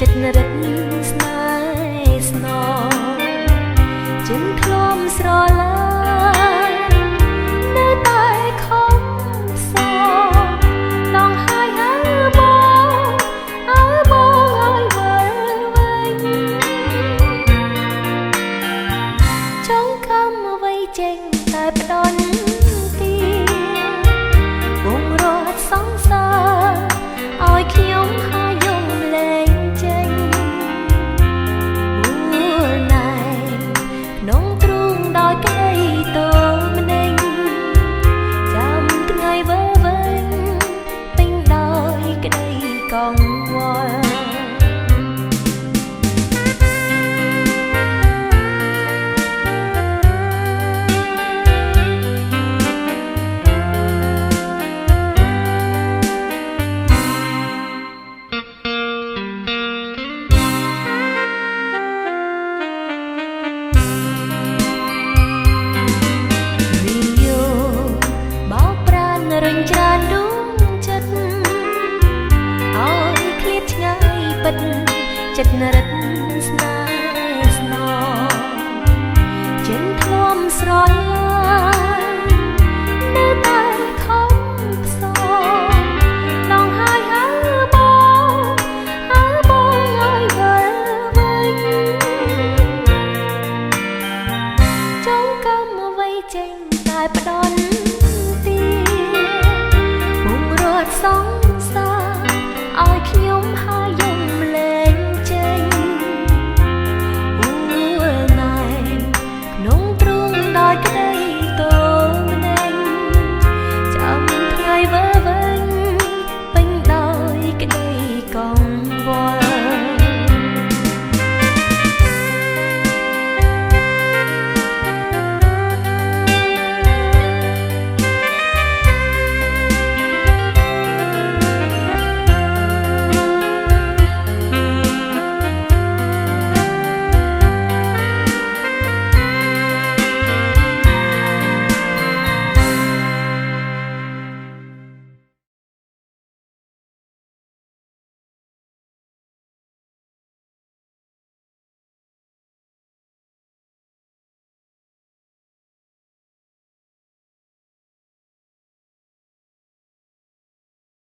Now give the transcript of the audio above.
ចិត្តរិតស្នេហ៍ស្នងជំធ្លាប់ស្រឡាញ់នៅតែខំផ្សងឡងហើយបងឲ្យវិលវិញចង់ខំអ្វីចេញតែផ្ដន់ទីវងរត់សង្សារឲ្យខ្ញុំហើយយំលែងចេញអូនណែក្នុងទ្រូងដោយក្តីតូម្នេញចាំថ្ងៃវើវិញពេញដោយក្តីកង្វល់រញច្រានដួងចិត្តឲ្យឃ្លាតឆ្ងាយពិតចិត្តនរិត